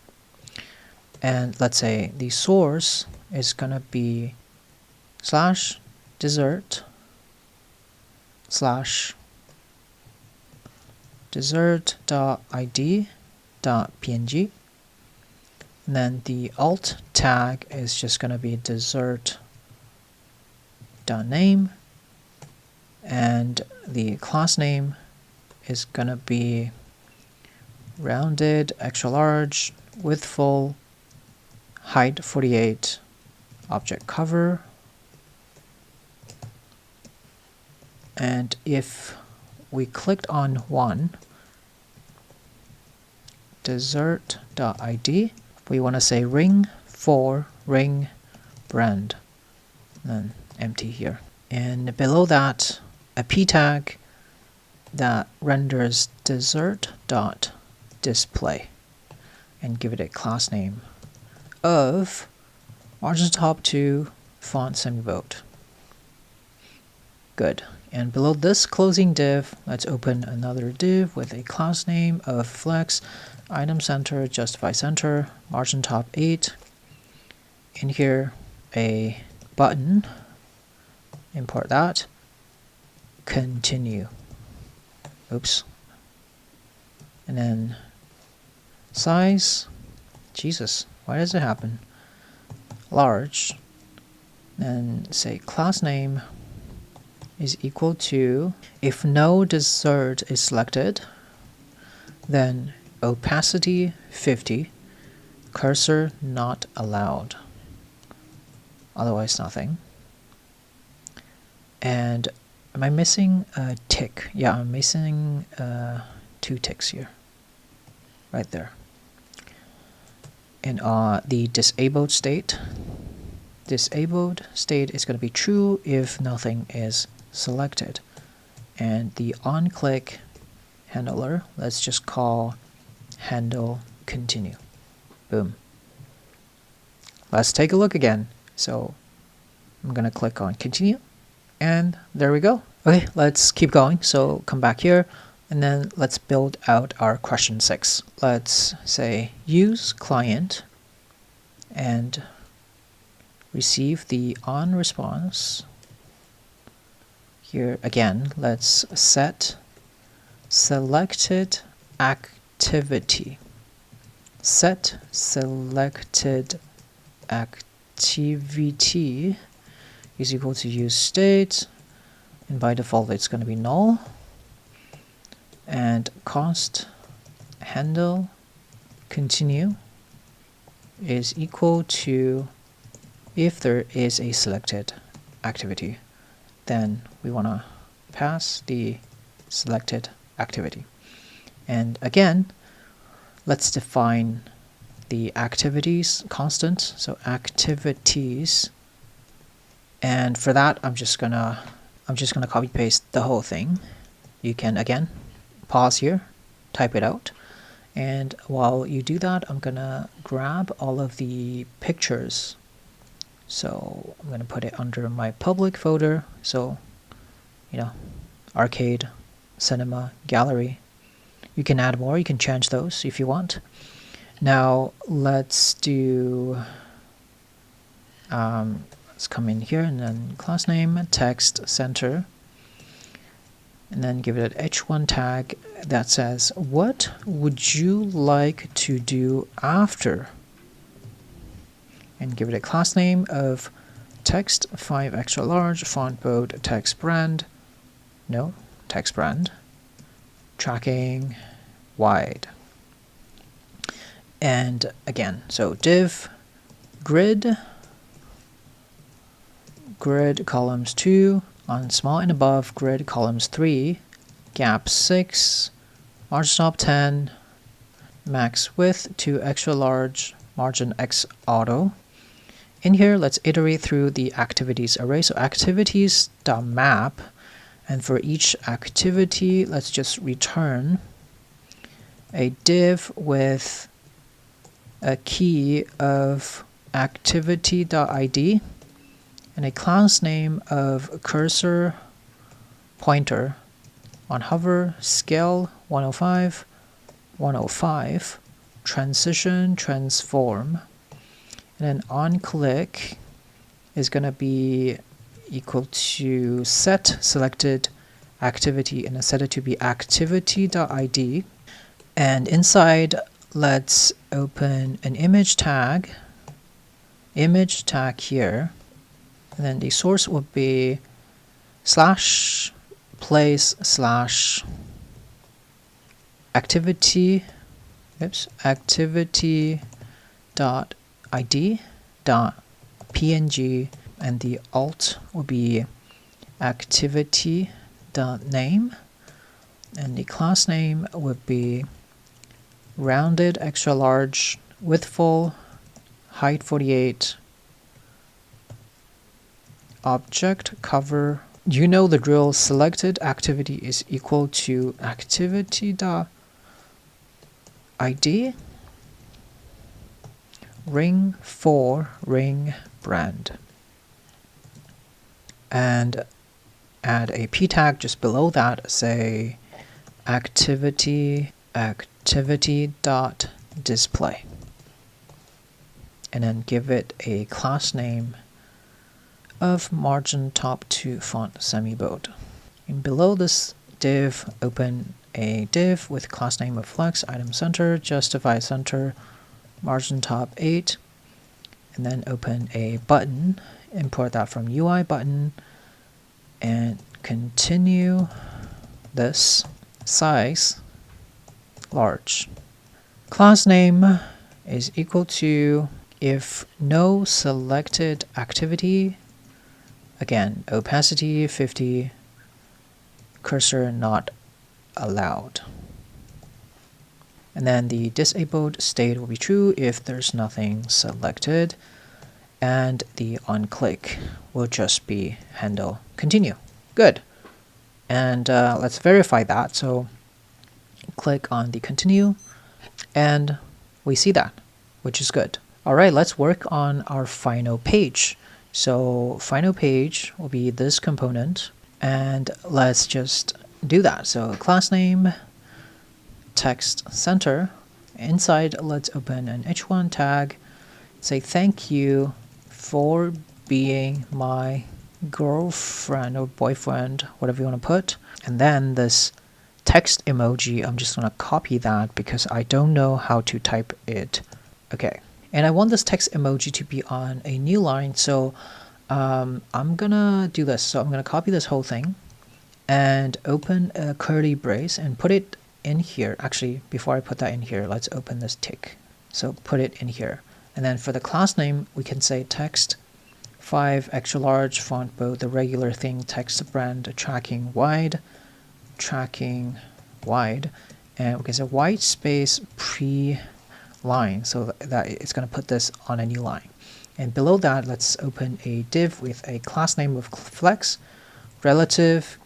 And let's say the source is going to be /dessert.id.png, and then the alt tag is just going to be dessert.name, and the class name is going to be rounded extra large width full height 48 object cover. And if we clicked on one, dessert.id, we want to say ring for ring brand, then empty here. And below that, a p tag that renders dessert.display, and give it a class name of margin top 2 font semi-bold. Good. And below this closing div, let's open another div with a class name of flex, item center, justify center, margin top 8. In here, a button, import that, continue. Oops. And then size, Jesus, why does it happen? Large. Then say class name is equal to, if no dessert is selected, then opacity 50, cursor not allowed, otherwise nothing. And am I missing a tick? Yeah, I'm missing 2 ticks here, right there. In the disabled state is going to be true if nothing is selected. And the on-click handler, let's just call handle continue. Boom. Let's take a look again. So I'm going to click on continue, and there we go. Okay, let's keep going. So come back here, and then let's build out our question 6. Let's say use client and receive the on response. Here again, let's set selected activity. Set selected activity is equal to use state, and by default it's going to be null. And const handle continue is equal to, if there is a selected activity, then we want to pass the selected activity. And again, let's define the activities constant, so activities. And for that, I'm just gonna copy paste the whole thing. You can again pause here, type it out, and while you do that, I'm gonna grab all of the pictures. So I'm gonna put it under my public folder. So, you know, arcade, cinema, gallery. You can add more, you can change those if you want. Now let's do, let's come in here and then class name, text center, and then give it an h1 tag that says, what would you like to do after? And give it a class name of text 5 extra large, font bold, text brand, no, text brand, tracking wide. And again, so div grid columns 2 on small and above, grid columns 3, gap 6, margin top 10, max width 2 extra large, margin X auto. In here, let's iterate through the activities array. So activities.map, and for each activity, let's just return a div with a key of activity.id and a class name of cursor pointer on hover, scale 105, 105, transition transform, and then on click is going to be equal to set selected activity, and I set it to be activity.id. And inside, let's open an image tag here, and then the source would be /place/ activity dot id dot png, and the alt will be activity dot name, and the class name would be rounded extra large, width full, height 48, object cover. You know the drill. Selected activity is equal to activity.id ring for ring brand, and add a p tag just below that, say activity dot display, and then give it a class name of margin top to font semi-bold. And below this div, open a div with class name of flex, item center, justify center, margin top 8, and then open a button, import that from UI button, and continue this size large. Class name is equal to if no selected activity, again, opacity 50, cursor not allowed. And then the disabled state will be true if there's nothing selected, and the onClick will just be handle continue. Good. And let's verify that. So click on the continue, and we see that, which is good. All right, let's work on our final page. So final page will be this component, and let's just do that. So class name, text center. Inside, let's open an h1 tag, say thank you for being my girlfriend or boyfriend, whatever you want to put. And then this text emoji, I'm just going to copy that because I don't know how to type it. Okay. And I want this text emoji to be on a new line. So I'm going to do this. So I'm going to copy this whole thing and open a curly brace and put it in here. Actually, before I put that in here, let's open this tick. So put it in here. And then for the class name, we can say text 5 extra large font, both the regular thing, text brand, tracking wide, and we can say white space pre-line, so that it's going to put this on a new line. And below that, let's open a div with a class name of flex, relative,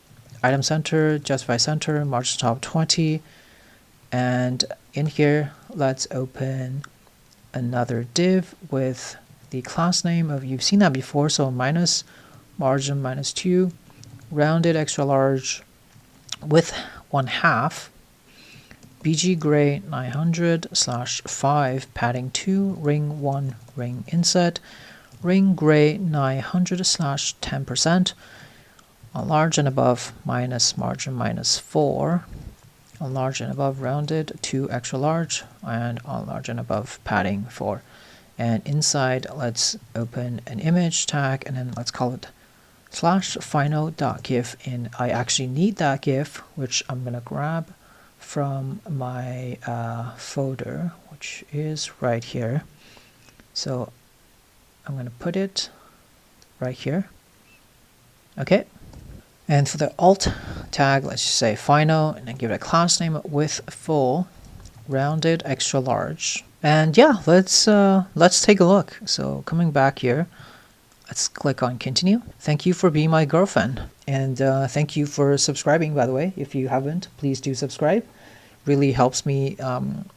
item center, justify center, margin top 20, and in here, let's open another div with the class name of, you've seen that before, so minus margin -2, rounded extra large with 1/2, bg gray 900/5 padding 2 ring 1 ring inset, ring gray 900/10%, on large and above minus margin -4, on large and above rounded 2 extra large, and on large and above padding 4. And inside, let's open an image tag, and then let's call it /final.gif. And I actually need that GIF, which I'm going to grab from my folder, which is right here. So I'm going to put it right here. Okay. And for the alt tag, let's just say final, and then give it a class name with full, rounded extra large. And yeah, let's take a look. So coming back here, let's click on continue. Thank you for being my girlfriend, and thank you for subscribing, by the way. If you haven't, please do subscribe. Really helps me.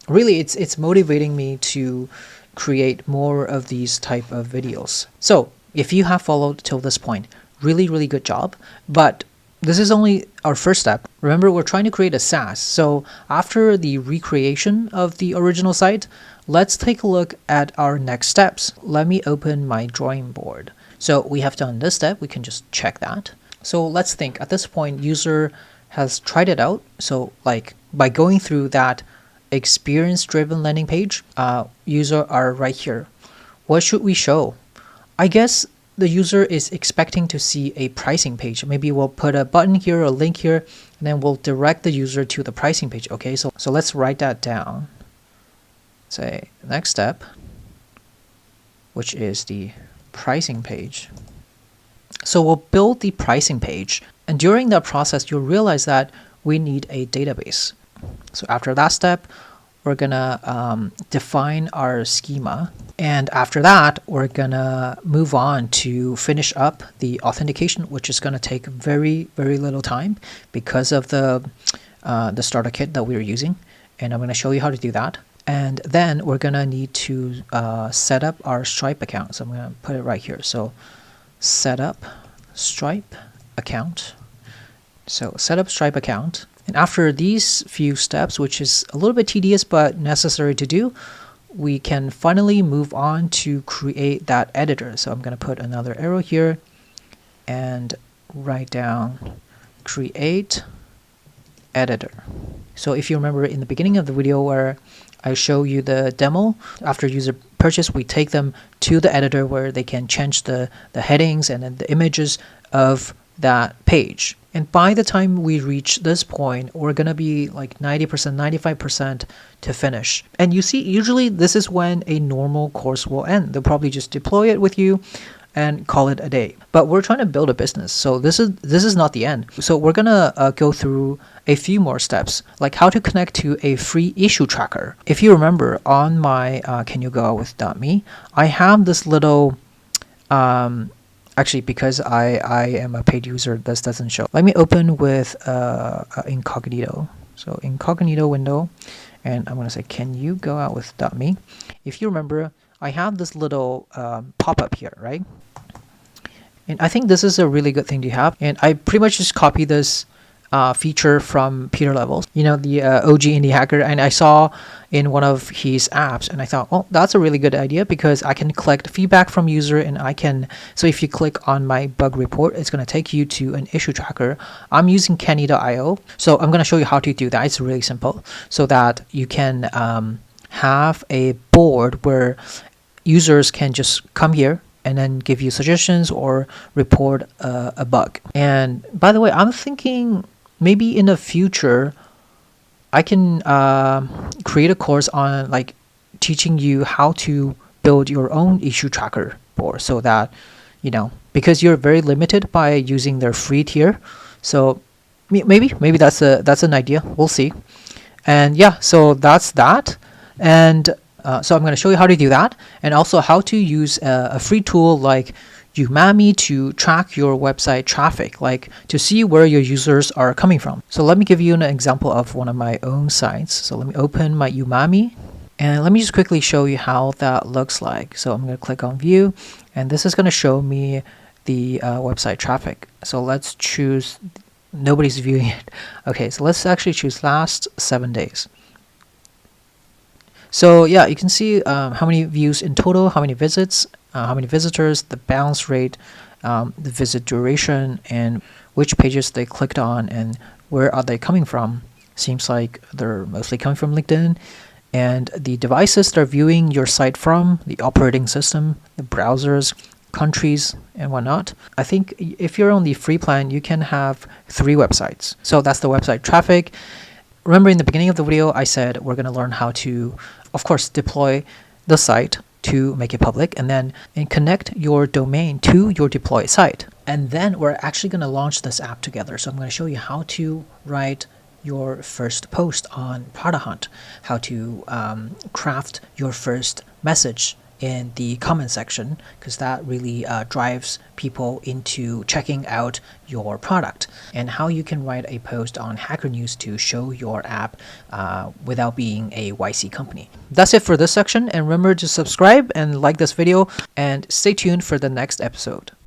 Really, it's motivating me to create more of these type of videos. So if you have followed till this point, really good job. But this is only our first step. Remember, we're trying to create a SaaS. So after the recreation of the original site, let's take a look at our next steps. Let me open my drawing board. So we have done this step. We can just check that. So let's think. At this point, user has tried it out. So like by going through that experience-driven landing page, user are right here. What should we show? I guess the user is expecting to see a pricing page. Maybe we'll put a button here, a link here, and then we'll direct the user to the pricing page. Okay, so let's write that down. Say next step, which is the pricing page. So we'll build the pricing page, and during that process, you'll realize that we need a database. So after that step, we're gonna define our schema, and after that, we're gonna move on to finish up the authentication, which is gonna take very little time because of the starter kit that we're using, and I'm gonna show you how to do that. And then we're gonna need to set up our Stripe account. So I'm gonna put it right here. So set up Stripe account. So set up Stripe account. And after these few steps, which is a little bit tedious but necessary to do, we can finally move on to create that editor. So I'm going to put another arrow here and write down create editor. So if you remember in the beginning of the video where I show you the demo, after user purchase, we take them to the editor where they can change the headings and then the images of that page. And by the time we reach this point, we're going to be like 90%, 95% to finish. And you see, usually this is when a normal course will end. They'll probably just deploy it with you and call it a day. But we're trying to build a business, so this is not the end. So we're gonna go through a few more steps, like how to connect to a free issue tracker. If you remember, on my Can You Go Out with .me, I have this little actually, because I am a paid user, this doesn't show. Let me open with incognito. So incognito window, and I'm gonna say, can you go out with .me? If you remember, I have this little pop-up here, right? And I think this is a really good thing to have. And I pretty much just copy this feature from Peter Levels, the OG indie hacker. And I saw in one of his apps, and I thought, well, that's a really good idea, because I can collect feedback from user, and so if you click on my bug report, it's going to take you to an issue tracker. I'm using Kenny.io. So I'm going to show you how to do that. It's really simple, so that you can have a board where users can just come here and then give you suggestions or report a bug. And by the way, I'm thinking maybe in the future I can create a course on like teaching you how to build your own issue tracker board, so that because you're very limited by using their free tier. So maybe that's an idea. We'll see. And yeah, so that's that. And so I'm going to show you how to do that, and also how to use a free tool like Umami to track your website traffic, like to see where your users are coming from. So let me give you an example of one of my own sites. So let me open my Umami, and let me just quickly show you how that looks like. So I'm going to click on view, and this is going to show me the website traffic. So let's choose, nobody's viewing it. Okay, so let's actually choose last 7 days. So yeah, you can see how many views in total, how many visits, how many visitors, the bounce rate, the visit duration, and which pages they clicked on and where are they coming from. Seems like they're mostly coming from LinkedIn. And the devices they're viewing your site from, the operating system, the browsers, countries, and whatnot. I think if you're on the free plan, you can have 3 websites. So that's the website traffic. Remember, in the beginning of the video, I said we're going to learn how to, of course, deploy the site to make it public, and then connect your domain to your deployed site. And then we're actually going to launch this app together. So I'm going to show you how to write your first post on Product Hunt, how to craft your first message in the comment section, because that really drives people into checking out your product, and how you can write a post on Hacker News to show your app without being a YC company. That's it for this section, and remember to subscribe and like this video, and stay tuned for the next episode.